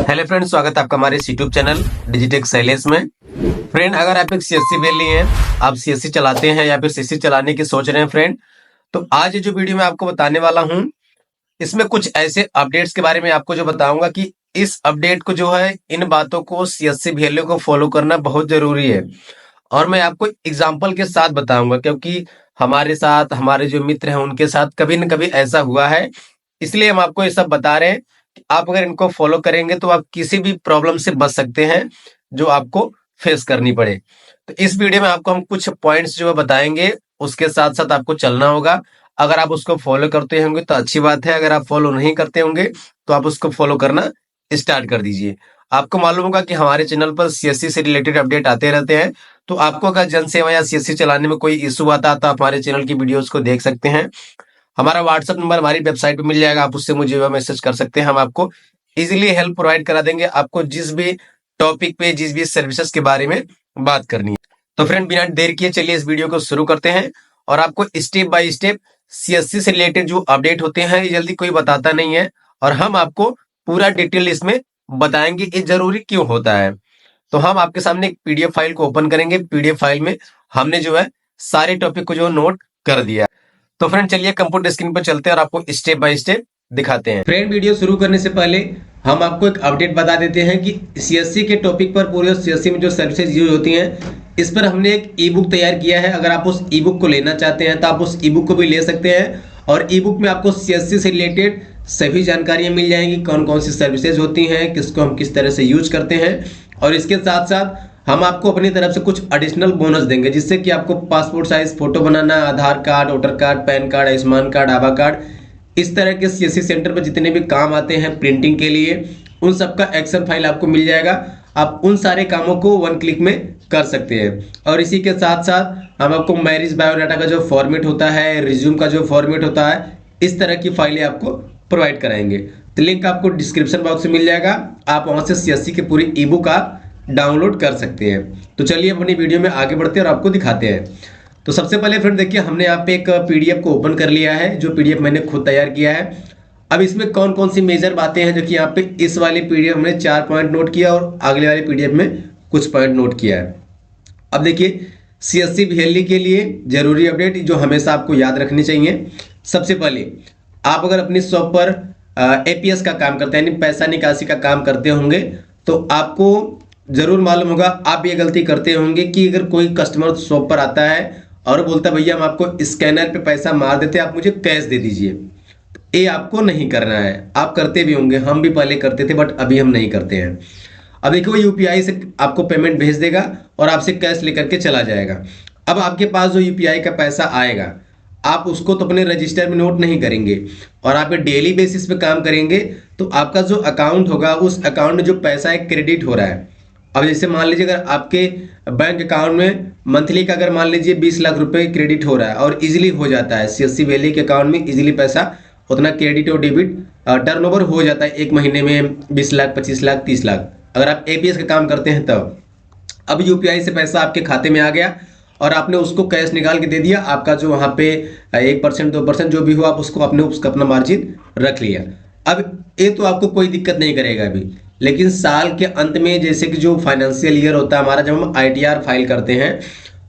Hello friend, स्वागत है आपका हमारे इस यूट्यूब चैनल डिजिटेक शैलेश में। फ्रेंड, अगर आप एक सीएससी वैली हैं, आप सीएससी चलाते हैं या फिर सीएससी चलाने की सोच रहे हैं फ्रेंड, तो आज ये जो वीडियो मैं आपको बताने वाला हूं, इसमें कुछ ऐसे अपडेट्स के बारे में आपको जो बताऊंगा कि इस अपडेट को जो है, इन बातों को सीएससी वैल्यू को फॉलो करना बहुत जरूरी है। और मैं आपको एग्जाम्पल के साथ बताऊंगा, क्योंकि हमारे साथ, हमारे जो मित्र हैं उनके साथ कभी न कभी ऐसा हुआ है। इसलिए हम आपको ये सब बता रहे हैं कि आप अगर इनको फॉलो करेंगे तो आप किसी भी प्रॉब्लम से बच सकते हैं जो आपको फेस करनी पड़े। तो इस वीडियो में आपको हम कुछ पॉइंट्स जो है बताएंगे, उसके साथ साथ आपको चलना होगा। अगर आप उसको फॉलो करते होंगे तो अच्छी बात है, अगर आप फॉलो नहीं करते होंगे तो आप उसको फॉलो करना स्टार्ट कर दीजिए। आपको मालूम होगा कि हमारे चैनल पर सीएससी से रिलेटेड अपडेट आते रहते हैं, तो आपको अगर जनसेवा या सीएससी चलाने में कोई इशू आता है तो आप हमारे चैनल की वीडियोस को देख सकते हैं। हमारा व्हाट्सएप नंबर हमारी वेबसाइट पे मिल जाएगा, आप उससे मुझे मैसेज कर सकते हैं। हम आपको इजीली हेल्प प्रोवाइड करा देंगे, आपको जिस भी टॉपिक पे, जिस भी सर्विसेज के बारे में बात करनी है। तो फ्रेंड, बिना देर किए चलिए इस वीडियो को शुरू करते हैं और आपको स्टेप बाय स्टेप सीएससी से रिलेटेड जो अपडेट होते हैं ये जल्दी कोई बताता नहीं है, और हम आपको पूरा डिटेल इसमें बताएंगे ये जरूरी क्यों होता है। तो हम आपके सामने एक पीडीएफ फाइल को ओपन करेंगे। पीडीएफ फाइल में हमने जो है सारे टॉपिक को जो नोट कर दिया। तो फ्रेंड, चलिए कंप्यूटर स्क्रीन पर चलते हैं और आपको स्टेप बाय स्टेप दिखाते हैं। फ्रेंड, वीडियो शुरू करने से पहले हम आपको एक अपडेट बता देते हैं कि सीएससी के टॉपिक पर, पूरे सीएससी में जो सर्विसेज यूज होती हैं, इस पर हमने एक ई बुक तैयार किया है। अगर आप उस ई बुक को लेना चाहते हैं तो आप उस ई बुक को भी ले सकते हैं, और ई बुक में आपको सीएससी से रिलेटेड सभी जानकारियां मिल जाएंगी, कौन कौन सी सर्विसेज होती हैं, किसको हम किस तरह से यूज करते हैं। और इसके साथ साथ हम आपको अपनी तरफ से कुछ एडिशनल बोनस देंगे, जिससे कि आपको पासपोर्ट साइज फोटो बनाना, Aadhaar card, voter card, PAN card, Ayushman card, Abha card, इस तरह के सीएससी सेंटर पर जितने भी काम आते हैं प्रिंटिंग के लिए, उन सबका एक्शन फाइल आपको मिल जाएगा। आप उन सारे कामों को वन क्लिक में कर सकते हैं। और इसी के साथ साथ हम आपको मैरिज बायोडाटा का जो फॉर्मेट होता है, रिज्यूम का जो फॉर्मेट होता है, इस तरह की फाइलें आपको प्रोवाइड कराएंगे। तो लिंक आपको डिस्क्रिप्शन बॉक्स में मिल जाएगा, आप वहां से सीएससी की पूरी ई बुक आप डाउनलोड कर सकते हैं। तो चलिए अपनी वीडियो में आगे बढ़ते हैं और आपको दिखाते हैं। तो सबसे पहले फ्रेंड देखिए, हमने यहाँ पे एक पीडीएफ को ओपन कर लिया है, जो पीडीएफ मैंने खुद तैयार किया है। अब इसमें कौन कौन सी मेजर बातें हैं, जो कि यहाँ पे इस वाली पीडीएफ हमने 4 पॉइंट नोट किया और अगले वाले पीडीएफ में कुछ पॉइंट नोट किया है। अब देखिए, सीएससी वैली के लिए जरूरी अपडेट जो हमेशा आपको याद रखनी चाहिए। सबसे पहले, आप अगर अपनी शॉप पर एपीएस का काम करते हैं, यानी पैसा निकासी का काम करते होंगे, तो आपको जरूर मालूम होगा, आप ये गलती करते होंगे कि अगर कोई कस्टमर शॉप पर आता है और बोलता है भैया हम आपको स्कैनर पे पैसा मार देते हैं, आप मुझे कैश दे दीजिए, ये आपको नहीं करना है। आप करते भी होंगे, हम भी पहले करते थे, बट अभी हम नहीं करते हैं। अब देखो, यूपीआई से आपको पेमेंट भेज देगा और आपसे कैश लेकर के चला जाएगा। अब आपके पास जो यूपीआई का पैसा आएगा, आप उसको तो अपने रजिस्टर में नोट नहीं करेंगे, और आप डेली बेसिस पे काम करेंगे, तो आपका जो अकाउंट होगा, उस अकाउंट में जो पैसा है क्रेडिट हो रहा है। अब जैसे मान लीजिए, अगर आपके बैंक अकाउंट में मंथली का अगर मान लीजिए 20 लाख रुपए क्रेडिट हो रहा है, और इजीली हो जाता है, सीएससी वैली के अकाउंट में इजीली पैसा उतना क्रेडिट और डेबिट टर्नओवर हो जाता है एक महीने में 20 लाख, 25 लाख, 30 लाख, अगर आप एपीएस का काम करते हैं तब। अब यूपीआई से पैसा आपके खाते में आ गया और आपने उसको कैश निकाल के दे दिया, आपका जो वहां पे 1%, 2% जो भी हो, आप उसको उसका अपना मार्जिन रख लिया। अब ये तो आपको कोई दिक्कत नहीं करेगा अभी, लेकिन साल के अंत में, जैसे कि जो फाइनेंशियल ईयर होता है हमारा, जब हम आईटीआर फाइल करते हैं,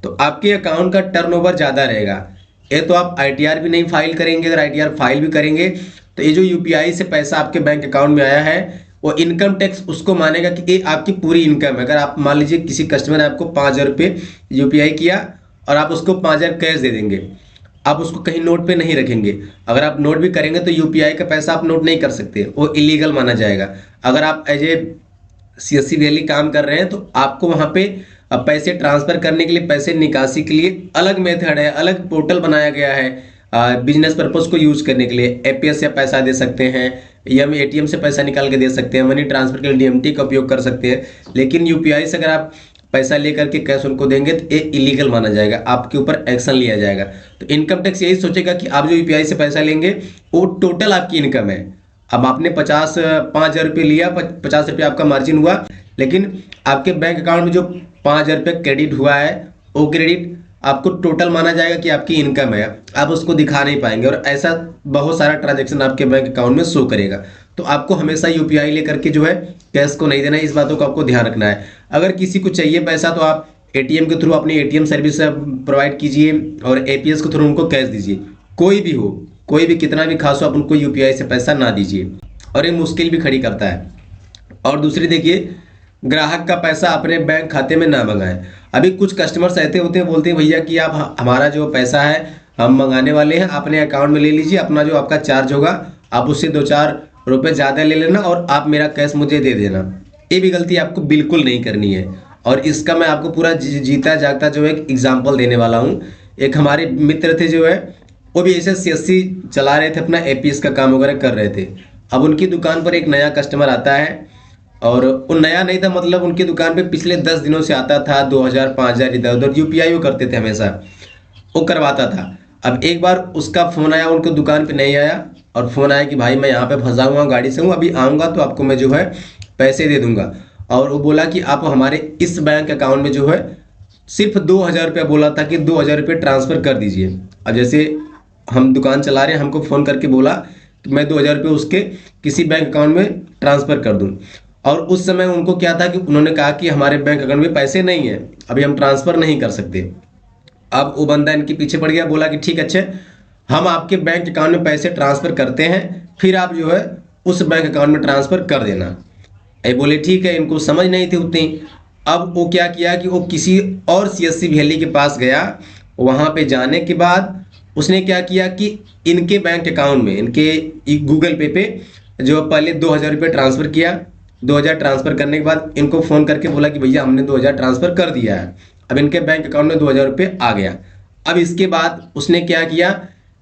तो आपके अकाउंट का टर्नओवर ज्यादा रहेगा। ये तो आप आईटीआर भी नहीं फाइल करेंगे, अगर आईटीआर फाइल भी करेंगे तो ये जो यूपीआई से पैसा आपके बैंक अकाउंट में आया है, वो इनकम टैक्स उसको मानेगा कि ये आपकी पूरी इनकम है। अगर आप मान लीजिए किसी कस्टमर ने आपको 5,000 रुपये यूपीआई किया और आप उसको 5,000 कैश दे देंगे, आप उसको कहीं नोट पे नहीं रखेंगे। अगर आप नोट भी करेंगे तो यूपीआई का पैसा आप नोट नहीं कर सकते, वो इलीगल माना जाएगा। अगर आप एज ए सीएससी वैली काम कर रहे हैं तो आपको वहां पे पैसे ट्रांसफर करने के लिए, पैसे निकासी के लिए अलग मेथड है, अलग पोर्टल बनाया गया है बिजनेस पर्पज को यूज करने के लिए। एपीएस से पैसा दे सकते हैं, या हम एटीएम से पैसा निकाल के दे सकते हैं, मनी ट्रांसफर के लिए डीएमटी का उपयोग कर सकते हैं। लेकिन यूपीआई से अगर आप पैसा लेकर के कैश उनको देंगे तो ये इलीगल माना जाएगा, आपके ऊपर एक्शन लिया जाएगा। तो इनकम टैक्स यही सोचेगा कि आप जो यूपीआई से पैसा लेंगे वो टोटल आपकी इनकम है। अब आपने 5,000 रुपये लिया, 50 रुपये आपका मार्जिन हुआ, लेकिन आपके बैंक अकाउंट में जो 5,000 रुपये क्रेडिट हुआ है, वो क्रेडिट आपको टोटल माना जाएगा कि आपकी इनकम है, आप उसको दिखा नहीं पाएंगे, और ऐसा बहुत सारा ट्रांजैक्शन आपके बैंक अकाउंट में शो करेगा। तो आपको हमेशा यूपीआई लेकर के जो है कैश को नहीं देना है। इस बातों को आपको ध्यान रखना है। अगर किसी को चाहिए पैसा तो आप एटीएम के थ्रू अपनी एटीएम सर्विस प्रोवाइड कीजिए और एपीएस के थ्रू उनको कैश दीजिए। कोई भी हो, कोई भी कितना भी खास हो, आप उनको यूपीआई से पैसा ना दीजिए और ये मुश्किल भी खड़ी करता है। और दूसरी देखिए, ग्राहक का पैसा अपने बैंक खाते में ना मंगाएं। अभी कुछ कस्टमर्स ऐसे होते हैं, बोलते हैं भैया कि आप हमारा जो पैसा है हम मंगाने वाले हैं, अपने अकाउंट में ले लीजिए, अपना जो आपका चार्ज होगा आप उससे 2-4 रुपए ज़्यादा ले लेना और आप मेरा कैश मुझे दे देना। ये भी गलती आपको बिल्कुल नहीं करनी है और इसका मैं आपको पूरा जीता जागता जो है एक एग्जाम्पल देने वाला हूँ। एक हमारे मित्र थे जो है, वो भी ऐसे सीएससी चला रहे थे, अपना एपीएस का काम वगैरह कर रहे थे। अब उनकी दुकान पर एक नया कस्टमर आता है और वो नया नहीं था, मतलब उनकी दुकान पे पिछले 10 दिनों से आता था, 2000 5000 इधर उधर यूपीआई वो करते थे, हमेशा वो करवाता था। अब एक बार उसका फ़ोन आया, उनको दुकान पे नहीं आया और फ़ोन आया कि भाई मैं यहाँ पे फंसा हुआ गाड़ी से हूँ, अभी आऊँगा तो आपको मैं जो है पैसे दे दूंगा। और वो बोला कि आप हमारे इस बैंक अकाउंट में जो है सिर्फ 2000 रुपया बोला था कि 2000 रुपये ट्रांसफ़र कर दीजिए। अब जैसे हम दुकान चला रहे हैं, हमको फ़ोन करके बोला कि मैं 2000 रुपये उसके किसी बैंक अकाउंट में ट्रांसफ़र कर दूँ। और उस समय उनको क्या था कि उन्होंने कहा कि हमारे बैंक अकाउंट में पैसे नहीं है, अभी हम ट्रांसफ़र नहीं कर सकते। अब वो बंदा इनके पीछे पड़ गया, बोला कि ठीक अच्छे, हम आपके बैंक अकाउंट में पैसे ट्रांसफ़र करते हैं, फिर आप जो है उस बैंक अकाउंट में ट्रांसफ़र कर देना। ये बोले ठीक है, इनको समझ नहीं थी उतनी। अब वो क्या किया कि वो किसी और सीएससी वैली के पास गया। वहाँ पे जाने के बाद उसने क्या किया कि इनके बैंक अकाउंट में, इनके गूगल पे जो पहले 2000 रुपये ट्रांसफ़र किया। 2000 ट्रांसफ़र करने के बाद इनको फ़ोन करके बोला कि भैया हमने 2000 ट्रांसफ़र कर दिया है, अब इनके बैंक अकाउंट में 2000 रुपये आ गया। अब इसके बाद उसने क्या किया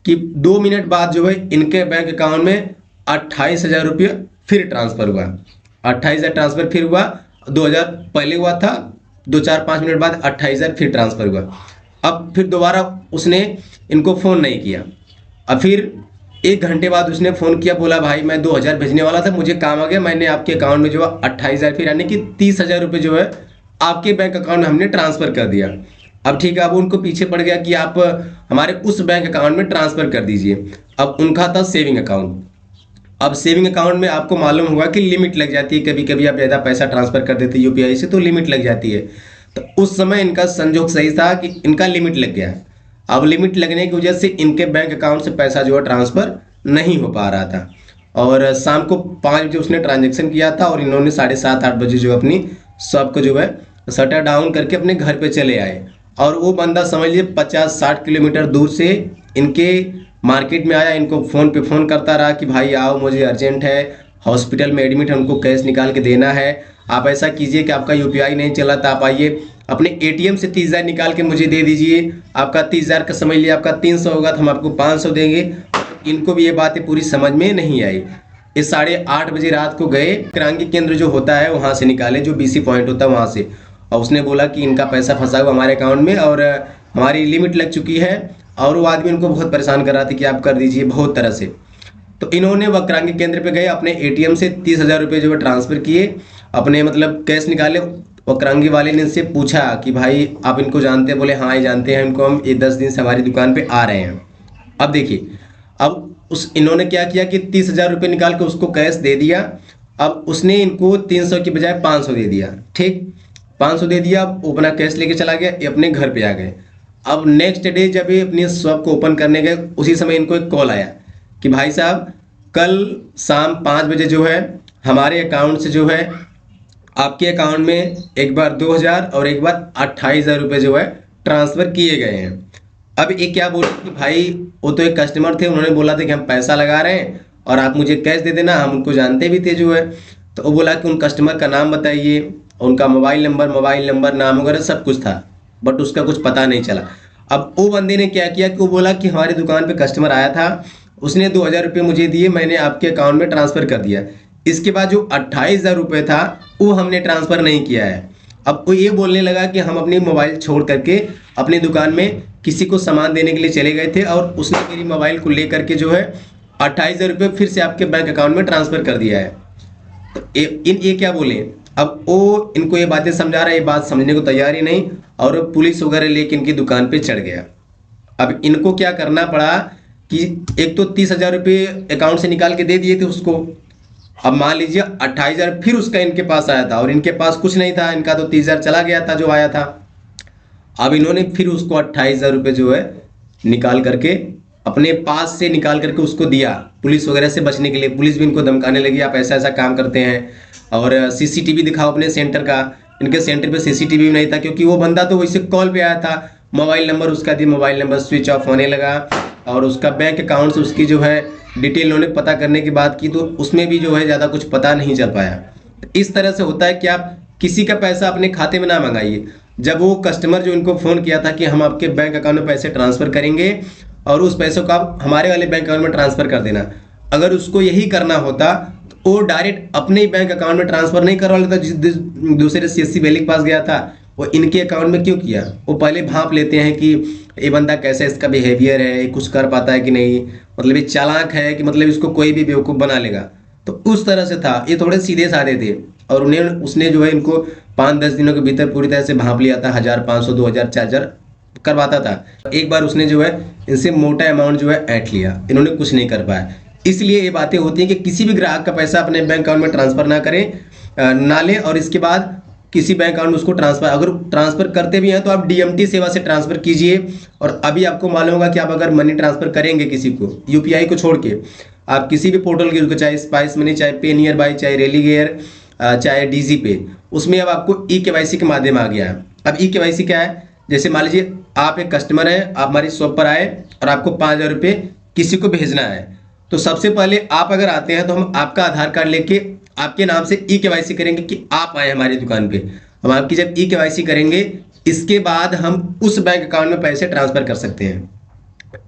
कि 2 मिनट बाद जो है इनके बैंक अकाउंट में 28,000 रुपये फिर ट्रांसफ़र हुआ। 28,000 ट्रांसफ़र फिर हुआ, 2000 पहले हुआ था, 2-4-5 मिनट बाद 28,000 फिर ट्रांसफ़र हुआ। अब फिर दोबारा उसने इनको फ़ोन नहीं किया। अब फिर 1 घंटे बाद उसने फ़ोन किया, बोला भाई मैं 2000 भेजने वाला था, मुझे काम आ गया, मैंने आपके अकाउंट में जो है 28,000 फिर यानी कि 30,000 रुपये जो है आपके बैंक अकाउंट में हमने ट्रांसफ़र कर दिया। अब ठीक है, अब उनको पीछे पड़ गया कि आप हमारे उस बैंक अकाउंट में ट्रांसफ़र कर दीजिए। अब उनका था सेविंग अकाउंट। अब सेविंग अकाउंट में आपको मालूम होगा कि लिमिट लग जाती है, कभी कभी आप ज़्यादा पैसा ट्रांसफ़र कर देते यूपीआई से तो लिमिट लग जाती है। तो उस समय इनका संजोग सही था कि इनका लिमिट लग गया। अब लिमिट लगने की वजह से इनके बैंक अकाउंट से पैसा जो है ट्रांसफ़र नहीं हो पा रहा था और शाम को 5 बजे उसने ट्रांजेक्शन किया था और इन्होंने 7:30-8 बजे जो अपनी शॉप को जो है शटर डाउन करके अपने घर पे चले आए। और वो बंदा समझ लीजिए 50-60 किलोमीटर दूर से इनके मार्केट में आया, इनको फ़ोन पे फ़ोन करता रहा कि भाई आओ, मुझे अर्जेंट है, हॉस्पिटल में एडमिट है, उनको कैश निकाल के देना है, आप ऐसा कीजिए कि आपका यूपीआई नहीं चला तो आप आइए अपने एटीएम से 30,000 निकाल के मुझे दे दीजिए। आपका 30,000 का समझ लिया आपका 300 होगा तो हम आपको 500 देंगे। इनको भी ये बातें पूरी समझ में नहीं आई। ये 8:30 बजे रात को गए, क्रांति केंद्र जो होता है वहाँ से निकाले, जो बीसी पॉइंट होता है वहाँ से, और उसने बोला कि इनका पैसा फंसा हुआ हमारे अकाउंट में और हमारी लिमिट लग चुकी है। और वो आदमी उनको बहुत परेशान कर रहा था कि आप कर दीजिए बहुत तरह से। तो इन्होंने वक्रांगी केंद्र पे गए, अपने एटीएम से 30,000 रुपये जो है ट्रांसफ़र किए, अपने मतलब कैश निकाले। वक्रांगी वाले ने इनसे पूछा कि भाई आप इनको जानते हैं? बोले हाँ ये जानते हैं, इनको हम ये 10 दिन से हमारी दुकान पे आ रहे हैं। अब देखिए, अब इन्होंने क्या किया कि 30,000 रुपये निकाल के उसको कैश दे दिया। अब उसने इनको 300 की बजाय 500 दे दिया। ठीक, 500 दे दिया, वो अपना कैश लेके चला गया, ये अपने घर पे आ गए। अब नेक्स्ट डे जब ये अपनी शॉप को ओपन करने गए, उसी समय इनको एक कॉल आया कि भाई साहब कल शाम 5 बजे जो है हमारे अकाउंट से जो है आपके अकाउंट में एक बार 2000 और एक बार 28,000 रुपये जो है ट्रांसफ़र किए गए हैं। अब ये क्या बोले कि भाई वो तो एक कस्टमर थे, उन्होंने बोला था कि हम पैसा लगा रहे हैं और आप मुझे कैश दे देना, हम उनको जानते भी थे जो है। तो वो बोला कि उन कस्टमर का नाम बताइए, उनका मोबाइल नंबर नाम वगैरह सब कुछ था, बट उसका कुछ पता नहीं चला। अब वो बंदे ने क्या किया कि वो बोला कि हमारी दुकान पे कस्टमर आया था, उसने 2000 रुपये मुझे दिए, मैंने आपके अकाउंट में ट्रांसफ़र कर दिया। इसके बाद जो 28,000 रुपये था वो हमने ट्रांसफ़र नहीं किया है। अब वो ये बोलने लगा कि हम अपनी मोबाइल छोड़ करके अपनी दुकान में किसी को सामान देने के लिए चले गए थे और उसने मेरी मोबाइल को लेकर के जो है 28,000 रुपये फिर से आपके बैंक अकाउंट में ट्रांसफ़र कर दिया है। तो ये क्या बोले? अब वो इनको ये बातें समझा रहा है, ये बात समझने को तैयार ही नहीं, और पुलिस वगैरह लेके इनकी दुकान पे चढ़ गया। अब इनको क्या करना पड़ा कि एक तो 30,000 रुपये अकाउंट से निकाल के दे दिए थे उसको, अब मान लीजिए 28,000 फिर उसका इनके पास आया था और इनके पास कुछ नहीं था, इनका तो 30,000 चला गया था जो आया था। अब इन्होंने फिर उसको 28,000 रुपये जो है निकाल करके अपने पास से निकाल करके उसको दिया, पुलिस वगैरह से बचने के लिए। पुलिस भी इनको धमकाने लगी, आप ऐसा ऐसा काम करते हैं और सीसीटीवी दिखाओ अपने सेंटर का। इनके सेंटर पे सीसीटीवी नहीं था क्योंकि वो बंदा तो वैसे कॉल पे आया था, मोबाइल नंबर उसका दिया, मोबाइल नंबर स्विच ऑफ होने लगा और उसका बैंक अकाउंट से उसकी जो है डिटेल उन्होंने पता करने की बात की तो उसमें भी जो है ज़्यादा कुछ पता नहीं चल पाया। इस तरह से होता है कि आप किसी का पैसा अपने खाते में ना मंगाइए। जब वो कस्टमर जो इनको फ़ोन किया था कि हम आपके बैंक अकाउंट में पैसे ट्रांसफ़र करेंगे और उस पैसों को आप हमारे वाले बैंक अकाउंट में ट्रांसफ़र कर देना, अगर उसको यही करना होता तो वो डायरेक्ट अपने ही बैंक अकाउंट में ट्रांसफ़र नहीं करवा लेता। जिस दूसरे सीएससी वैली के पास गया था वो इनके अकाउंट में क्यों किया? वो पहले भांप लेते हैं कि ये बंदा कैसा, इसका बिहेवियर है, कुछ कर पाता है कि नहीं, मतलब ये चालाक है कि मतलब इसको कोई भी बेवकूफ़ बना लेगा। तो उस तरह से था, ये थोड़े सीधे साधे थे और उसने जो है इनको 5-10 दिनों के भीतर पूरी तरह से भांप लिया था। 1,500 2,000 4,000 करवाता था। एक बार उसने जो है इनसे मोटा अमाउंट जो है ऐंठ लिया, इन्होंने कुछ नहीं कर पाया। इसलिए ये बातें होती हैं कि किसी भी ग्राहक का पैसा अपने बैंक अकाउंट में ट्रांसफर ना करें, ना लें और इसके बाद किसी बैंक अकाउंट में उसको ट्रांसफर, अगर ट्रांसफर करते भी हैं तो आप डीएमटी सेवा से ट्रांसफर कीजिए। और अभी आपको मालूम होगा कि आप अगर मनी ट्रांसफर करेंगे किसी को, यूपीआई को छोड़ के आप किसी भी पोर्टल के, चाहे स्पाइस मनी, चाहे पे नियर बाई, चाहे रेलीगेयर, चाहे डीजी पे, उसमें अब आपको ई-केवाईसी के माध्यम आ गया है। अब ई-केवाईसी क्या है? जैसे मान लीजिए आप एक कस्टमर हैं, आप हमारी शॉप पर आए और आपको 5,000 रुपये किसी को भेजना है, तो सबसे पहले आप अगर आते हैं तो हम आपका आधार कार्ड लेके आपके नाम से ई-केवाईसी करेंगे कि आप आए हमारी दुकान पे। हम आपकी जब ई-केवाईसी करेंगे इसके बाद हम उस बैंक अकाउंट में पैसे ट्रांसफर कर सकते हैं।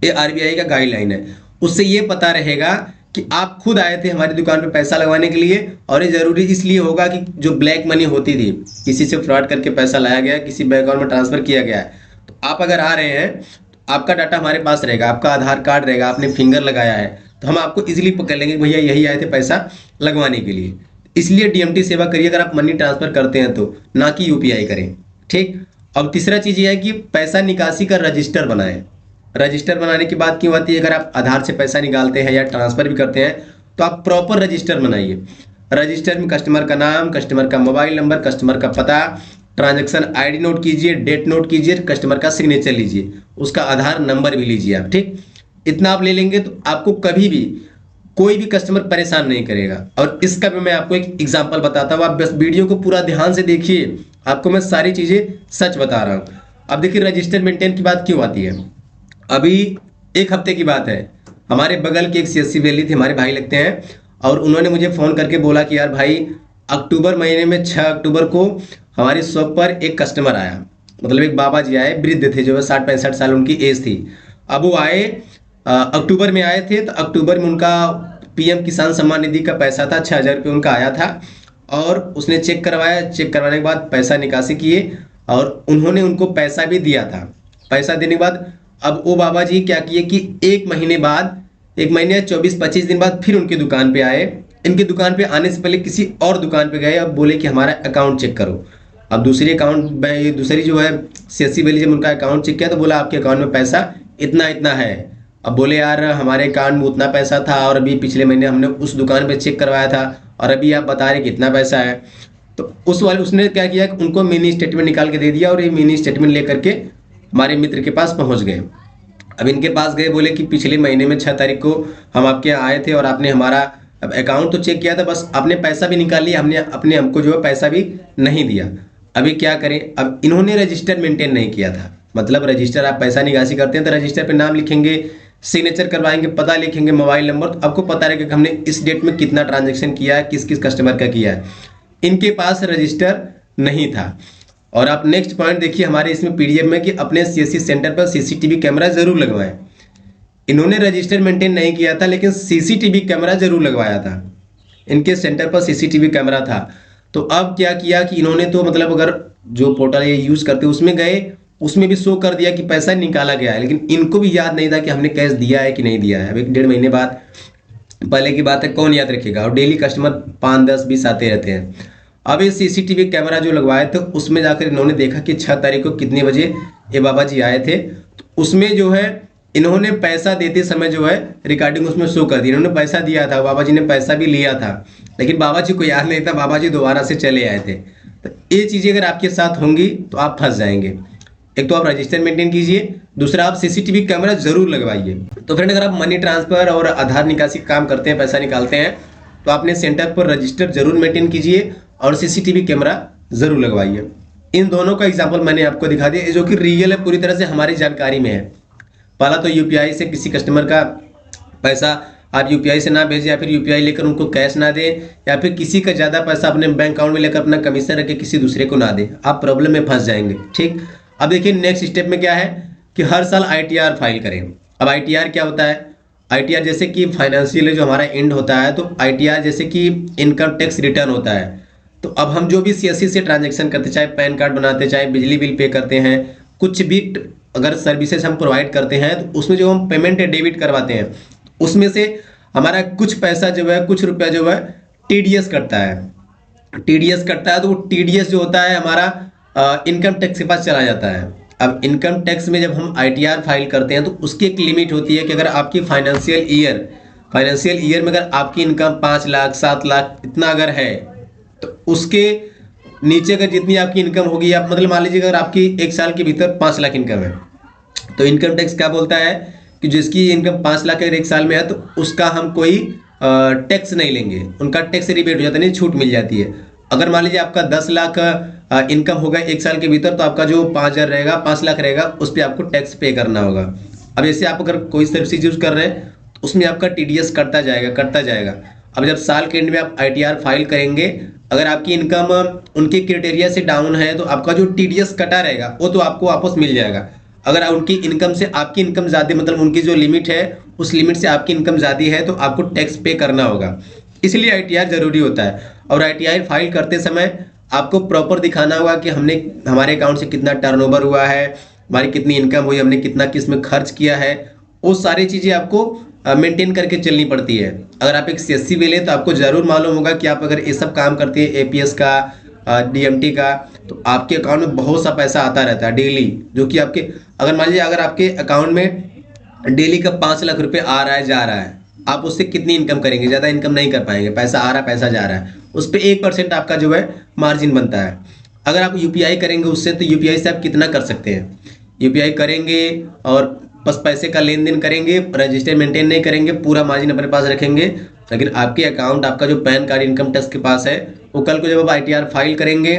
ये आरबीआई का गाइडलाइन है। उससे ये पता रहेगा कि आप खुद आए थे हमारी दुकान पे पैसा लगवाने के लिए, और ये जरूरी इसलिए होगा कि जो ब्लैक मनी होती थी, किसी से फ्रॉड करके पैसा लाया गया, किसी बैंक अकाउंट में ट्रांसफर किया गया है, तो आप अगर आ रहे हैं तो आपका डाटा हमारे पास रहेगा, आपका आधार कार्ड रहेगा, आपने फिंगर लगाया है तो हम आपको इजीली पकड़ लेंगे भैया यही आए थे पैसा लगवाने के लिए। इसलिए डीएमटी सेवा करिए अगर आप मनी ट्रांसफर करते हैं तो, ना कि यूपीआई करें। ठीक। अब तीसरा चीज ये है कि पैसा निकासी का रजिस्टर बनाएं। रजिस्टर बनाने की बात क्यों आती है? अगर आप आधार से पैसा निकालते हैं या ट्रांसफर भी करते हैं तो आप प्रॉपर रजिस्टर बनाइए। रजिस्टर में कस्टमर का नाम, कस्टमर का मोबाइल नंबर, कस्टमर का पता, ट्रांजैक्शन आईडी नोट कीजिए, डेट नोट कीजिए, कस्टमर का सिग्नेचर लीजिए, उसका आधार नंबर भी लीजिए आप। ठीक, इतना आप ले लेंगे तो आपको कभी भी कोई भी कस्टमर परेशान नहीं करेगा। और इसका भी मैं आपको एक एग्जांपल बताता हूँ, आप बस वीडियो को पूरा ध्यान से देखिए, आपको मैं सारी चीजें सच बता रहा हूँ। अब देखिए रजिस्टर मेंटेन की बात क्यों आती है। अभी एक हफ्ते की बात है, हमारे बगल के एक सीएससी वैली थे, हमारे भाई लगते हैं, और उन्होंने मुझे फ़ोन करके बोला कि यार भाई अक्टूबर महीने में 6 अक्टूबर को हमारी शॉप पर एक कस्टमर आया, मतलब एक बाबा जी आए, वृद्ध थे जो है 60-65 साल उनकी एज थी। अब वो आए अक्टूबर में आए थे, तो अक्टूबर में उनका पीएम किसान सम्मान निधि का पैसा था, 6,000 रुपये उनका आया था। और उसने चेक करवाया, चेक करवाने के बाद पैसा निकासी किए और उन्होंने उनको पैसा भी दिया था। पैसा देने के बाद अब वो बाबा जी क्या किए कि एक महीने 24-25 दिन बाद फिर उनकी दुकान पे आए। इनकी दुकान पे आने से पहले किसी और दुकान पे गए और बोले कि हमारा अकाउंट चेक करो। अब दूसरी जो है सीएससी वैली जब उनका अकाउंट चेक किया तो बोला आपके अकाउंट में पैसा इतना इतना है। अब बोले यार हमारे अकाउंट में उतना पैसा था और अभी पिछले महीने हमने उस दुकान पे चेक करवाया था और अभी आप बता रहे कितना पैसा है। तो उसने क्या किया कि उनको मिनी स्टेटमेंट निकाल के दे दिया और ये मिनी स्टेटमेंट लेकर के हमारे मित्र के पास पहुंच गए। अब इनके पास गए, बोले कि पिछले महीने में 6 तारीख को हम आपके यहाँ आए थे और आपने हमारा अकाउंट तो चेक किया था, बस आपने पैसा भी निकाल लिया, हमको जो है पैसा भी नहीं दिया। अभी क्या करें? अब इन्होंने रजिस्टर मेंटेन नहीं किया था। मतलब रजिस्टर, आप पैसा निकासी करते हैं तो रजिस्टर पे नाम लिखेंगे, सिग्नेचर करवाएंगे, पता लिखेंगे, मोबाइल नंबर, तो आपको पता रहेगा कि हमने इस डेट में कितना ट्रांजेक्शन किया है, किस किस कस्टमर का किया है। इनके पास रजिस्टर नहीं था। और आप नेक्स्ट पॉइंट देखिए हमारे इसमें पीडीएफ में कि अपने सीएससी सेंटर पर सीसीटीवी कैमरा जरूर लगवाएं। इन्होंने रजिस्टर मेंटेन नहीं किया था लेकिन सीसीटीवी कैमरा जरूर लगवाया था। इनके सेंटर पर सीसीटीवी कैमरा था। तो अब क्या किया कि इन्होंने तो मतलब अगर जो पोर्टल ये यूज करते उसमें गए, उसमें भी शो कर दिया कि पैसा निकाला गया है, लेकिन इनको भी याद नहीं था कि हमने कैश दिया है कि नहीं दिया है। अब 1-1.5 महीने बाद पहले की बात है, कौन याद रखेगा? और डेली कस्टमर 5, 10, 20 आते रहते हैं। अब ये सीसीटीवी कैमरा जो लगवाए थे उसमें जाकर इन्होंने देखा कि 6 तारीख को कितने बजे ये बाबा जी आए थे। तो उसमें जो है इन्होंने पैसा देते समय जो है रिकॉर्डिंग उसमें शो कर दी, इन्होंने पैसा दिया था, बाबा जी ने पैसा भी लिया था, लेकिन बाबा जी को याद नहीं था, बाबा जी दोबारा से चले आए थे। तो ये चीज़ें अगर आपके साथ होंगी तो आप फंस जाएंगे। एक तो आप रजिस्टर मेंटेन कीजिए, दूसरा आप सीसीटीवी कैमरा जरूर लगवाइए। तो फ्रेंड, अगर आप मनी ट्रांसफर और आधार निकासी काम करते हैं, पैसा निकालते हैं, तो आपने सेंटर पर रजिस्टर जरूर मेंटेन कीजिए और सीसीटीवी कैमरा जरूर लगवाइए। इन दोनों का एग्जाम्पल मैंने आपको दिखा दिया, जो कि रियल है, पूरी तरह से हमारी जानकारी में है। पहला तो यूपीआई से किसी कस्टमर का पैसा आप यूपीआई से ना भेजें, या फिर यूपीआई लेकर उनको कैश ना दें, या फिर किसी का ज़्यादा पैसा अपने बैंक अकाउंट में लेकर अपना कमीशन रख के किसी दूसरे को ना दें, आप प्रॉब्लम में फंस जाएंगे। ठीक, अब देखिए नेक्स्ट स्टेप में क्या है कि हर साल आईटीआर फाइल करें। अब आईटीआर क्या होता है? आईटीआर जैसे कि फाइनेंशियल जो हमारा एंड होता है, तो आईटीआर जैसे कि इनकम टैक्स रिटर्न होता है। तो अब हम जो भी सीएससी से ट्रांजैक्शन करते, चाहे पैन कार्ड बनाते, चाहे बिजली बिल पे करते हैं, कुछ भी अगर सर्विसेज हम प्रोवाइड करते हैं, तो उसमें जो हम पेमेंट डेबिट करवाते हैं, उसमें से हमारा कुछ पैसा जो है, कुछ रुपया जो है टीडीएस कटता है। टीडीएस कटता है, तो वो टीडीएस जो होता है हमारा इनकम टैक्स के पास चला जाता है। अब इनकम टैक्स में जब हम आईटीआर फाइल करते हैं, तो उसकी एक लिमिट होती है कि अगर आपकी फाइनेंशियल ईयर में अगर आपकी इनकम 5 लाख 7 लाख इतना अगर है, तो उसके नीचे अगर जितनी आपकी इनकम होगी, आप मतलब मान लीजिए अगर आपकी एक साल के भीतर 5 लाख इनकम है, तो इनकम टैक्स क्या बोलता है कि जिसकी इनकम 5 लाख अगर एक साल में है, तो उसका हम कोई टैक्स नहीं लेंगे, उनका टैक्स रिबेट हो जाता है, नहीं छूट मिल जाती है। अगर मान लीजिए आपका 10 लाख इनकम होगा एक साल के भीतर, तो आपका जो 5,000 रहेगा, 5 लाख रहेगा, उस पर आपको टैक्स पे करना होगा। अब जैसे आप अगर कोई सर्विस यूज कर रहे हैं, तो उसमें आपका टीडीएस कटता जाएगा कटता जाएगा। अब जब साल के एंड में आप आईटीआर फाइल करेंगे, अगर आपकी इनकम उनके क्राइटेरिया से डाउन है, तो आपका जो टीडीएस कटा रहेगा वो तो आपको वापस मिल जाएगा। अगर उनकी इनकम से आपकी इनकम ज़्यादा, मतलब उनकी जो लिमिट है उस लिमिट से आपकी इनकम ज़्यादा है, तो आपको टैक्स पे करना होगा। इसलिए आईटीआर जरूरी होता है। और आईटीआर फाइल करते समय आपको प्रॉपर दिखाना होगा कि हमने हमारे अकाउंट से कितना टर्नओवर हुआ है, हमारी कितनी इनकम हुई, हमने कितना किस में खर्च किया है, वो सारी चीज़ें आपको मेंटेन करके चलनी पड़ती है। अगर आप एक सीएससी भी लें, तो आपको जरूर मालूम होगा कि आप अगर ये सब काम करते हैं, एपीएस का, डीएमटी का, तो आपके अकाउंट में बहुत सा पैसा आता रहता है डेली, जो कि आपके अगर मान लीजिए अगर आपके अकाउंट में डेली का 5 लाख रुपए आ रहा है जा रहा है, आप उससे कितनी इनकम करेंगे? ज़्यादा इनकम नहीं कर पाएंगे। पैसा आ रहा है, पैसा जा रहा है, उस पर 1% आपका जो है मार्जिन बनता है। अगर आप यूपीआई करेंगे उससे, तो यूपीआई से आप कितना कर सकते हैं? यूपीआई करेंगे और बस पैसे का लेन देन करेंगे, रजिस्टर मेंटेन नहीं करेंगे, पूरा मार्जिन अपने पास रखेंगे। लेकिन आपके अकाउंट, आपका जो पैन कार्ड इनकम टैक्स के पास है, वो कल को जब आप आईटीआर फाइल करेंगे,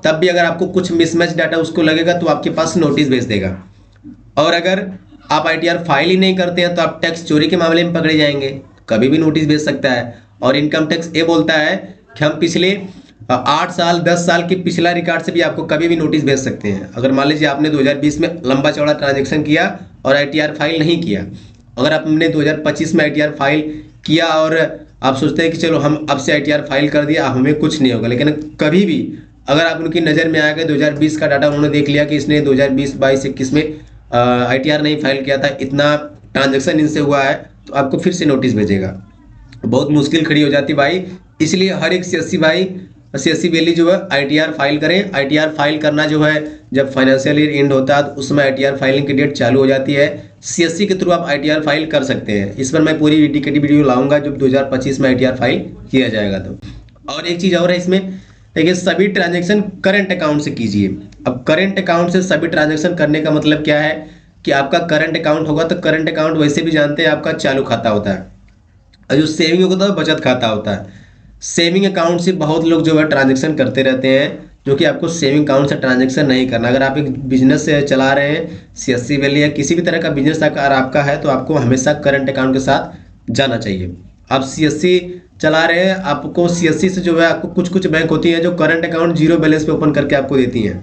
तब भी अगर आपको कुछ मिसमैच डाटा उसको लगेगा, तो आपके पास नोटिस भेज देगा। और अगर आप आईटीआर फाइल ही नहीं करते हैं, तो आप टैक्स चोरी के मामले में पकड़े जाएंगे, कभी भी नोटिस भेज सकता है। और इनकम टैक्स ये बोलता है कि हम पिछले 8 साल 10 साल के पिछला रिकॉर्ड से भी आपको कभी भी नोटिस भेज सकते हैं। अगर मान लीजिए आपने 2020 में लंबा चौड़ा ट्रांजैक्शन किया और आईटीआर फाइल नहीं किया, अगर आपने 2025 में आईटीआर फाइल किया और आप सोचते हैं कि चलो हम अब से आईटीआर फाइल कर दिया, अब हमें कुछ नहीं होगा, लेकिन कभी भी अगर आप उनकी नज़र में आ गए, 2020 का डाटा उन्होंने देख लिया कि इसने 2020, 22, 21 में आईटीआर नहीं फाइल किया था, इतना ट्रांजैक्शन इनसे हुआ है, तो आपको फिर से नोटिस भेजेगा। बहुत मुश्किल खड़ी हो जाती भाई। इसलिए हर एक सीएससी वैली जो है आईटीआर फाइल करें। आईटीआर फाइल करना जो है, जब फाइनेंशियल ईयर एंड होता है, तो उसमें आईटीआर फाइलिंग की डेट चालू हो जाती है। सीएससी के थ्रू आप आईटीआर फाइल कर सकते हैं। इस पर मैं पूरी डेडिकेटेड वीडियो लाऊंगा जब 2025 में आईटीआर फाइल किया जाएगा तो। और एक चीज़ और है इसमें, देखिए सभी ट्रांजेक्शन करंट अकाउंट से कीजिए। अब करंट अकाउंट से सभी ट्रांजेक्शन करने का मतलब क्या है कि आपका करंट अकाउंट होगा, तो करंट अकाउंट वैसे भी जानते हैं आपका चालू खाता होता है, और जो सेविंग होता है बचत खाता होता है। सेविंग अकाउंट से बहुत लोग जो है ट्रांजैक्शन करते रहते हैं, जो कि आपको सेविंग अकाउंट से ट्रांजैक्शन नहीं करना। अगर आप एक बिजनेस से चला रहे हैं, सीएससी वैली या किसी भी तरह का बिजनेस अगर आपका है, तो आपको हमेशा करंट अकाउंट के साथ जाना चाहिए। आप सीएससी चला रहे हैं, आपको सीएससी से जो है, आपको कुछ बैंक होती हैं जो करंट अकाउंट 0 बैलेंस पे ओपन करके आपको देती हैं,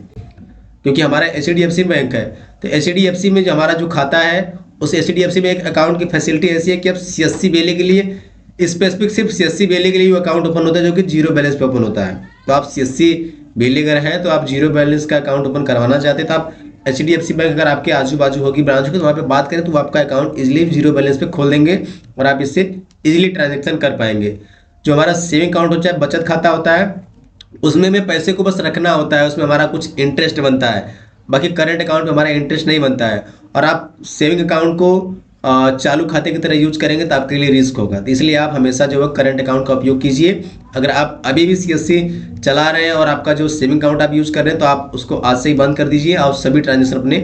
क्योंकि हमारा एचडीएफसी बैंक है। तो एचडीएफसी में जो हमारा जो खाता है, उस एचडीएफसी में एक अकाउंट की फैसिलिटी ऐसी है कि आप सीएससी वैली के लिए स्पेसिफिक सिर्फ सीएससी वैली के लिए अकाउंट ओपन होता है, जो कि 0 बैलेंस पे ओपन होता है। तो आप सीएससी वैली अगर हैं, तो आप 0 बैलेंस का अकाउंट ओपन करवाना चाहते हैं, तो आप एचडीएफसी बैंक अगर आपके आजू बाजू होगी ब्रांच की, तो वहाँ पे बात करें तो वो आपका अकाउंट इजिली 0 बैलेंस पे खोल देंगे और आप इससे इजिली ट्रांजेक्शन कर पाएंगे। जो हमारा सेविंग अकाउंट होता है, बचत खाता होता है, उसमें में पैसे को बस रखना होता है, उसमें हमारा कुछ इंटरेस्ट बनता है, बाकी करंट अकाउंट में हमारा इंटरेस्ट नहीं बनता है। और आप सेविंग अकाउंट को चालू खाते की तरह यूज करेंगे तो आपके लिए रिस्क होगा। तो इसलिए आप हमेशा जो है करंट अकाउंट का उपयोग कीजिए। अगर आप अभी भी सीएससी चला रहे हैं और आपका जो सेविंग अकाउंट आप यूज कर रहे हैं तो आप उसको आज से ही बंद कर दीजिए और सभी ट्रांजेक्शन अपने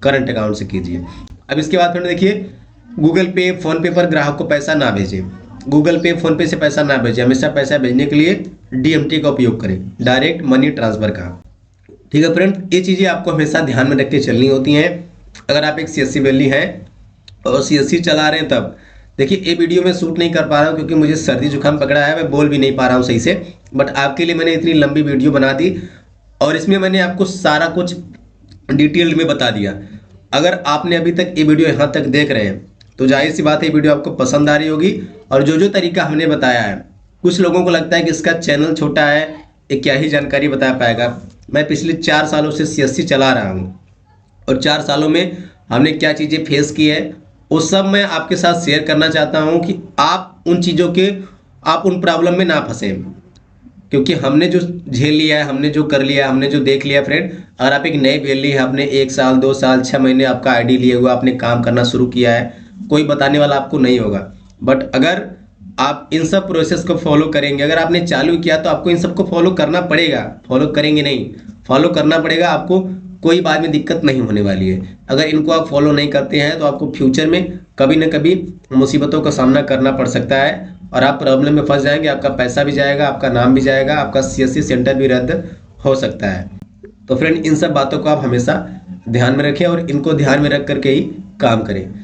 करंट अकाउंट से कीजिए। अब इसके बाद फ्रेंड देखिए, गूगल पे, फोन पे पर ग्राहक को पैसा ना भेजें। गूगल पे, फोन पे से पैसा ना भेजें। हमेशा पैसा भेजने के लिए डीएमटी का उपयोग करें, डायरेक्ट मनी ट्रांसफर का। ठीक है फ्रेंड, ये चीजें आपको हमेशा ध्यान में रख के चलनी होती हैं अगर आप एक सीएससी वैली हैं और सीएससी चला रहे हैं तब। देखिए ये वीडियो में शूट नहीं कर पा रहा हूँ क्योंकि मुझे सर्दी जुकाम पकड़ा है, मैं बोल भी नहीं पा रहा हूँ सही से, बट आपके लिए मैंने इतनी लंबी वीडियो बना दी और इसमें मैंने आपको सारा कुछ डिटेल में बता दिया। अगर आपने अभी तक ये वीडियो यहाँ तक देख रहे हैं तो जाहिर सी बात है ये वीडियो आपको पसंद आ रही होगी। और जो जो तरीका हमने बताया है, कुछ लोगों को लगता है कि इसका चैनल छोटा है, ये क्या ही जानकारी बता पाएगा। मैं पिछले 4 सालों से सीएससी चला रहा हूँ और 4 सालों में हमने क्या चीज़ें फेस की है वो सब मैं आपके साथ शेयर करना चाहता हूँ कि आप उन चीज़ों के, आप उन प्रॉब्लम में ना फंसे। क्योंकि हमने जो झेल लिया है, हमने जो कर लिया है, हमने जो देख लिया फ्रेंड, अगर आप एक नई वैली है, आपने 1 साल 2 साल 6 महीने आपका आईडी लिए हुआ, आपने काम करना शुरू किया है, कोई बताने वाला आपको नहीं होगा। बट अगर आप इन सब प्रोसेस को फॉलो करेंगे, अगर आपने चालू किया तो आपको इन सबको फॉलो करना पड़ेगा। फॉलो करेंगे नहीं, फॉलो करना पड़ेगा आपको, कोई बाद में दिक्कत नहीं होने वाली है। अगर इनको आप फॉलो नहीं करते हैं तो आपको फ्यूचर में कभी ना कभी मुसीबतों का सामना करना पड़ सकता है और आप प्रॉब्लम में फंस जाएंगे, आपका पैसा भी जाएगा, आपका नाम भी जाएगा, आपका सीएससी सेंटर भी रद्द हो सकता है। तो फ्रेंड इन सब बातों को आप हमेशा ध्यान में रखें और इनको ध्यान में रख करके ही काम करें।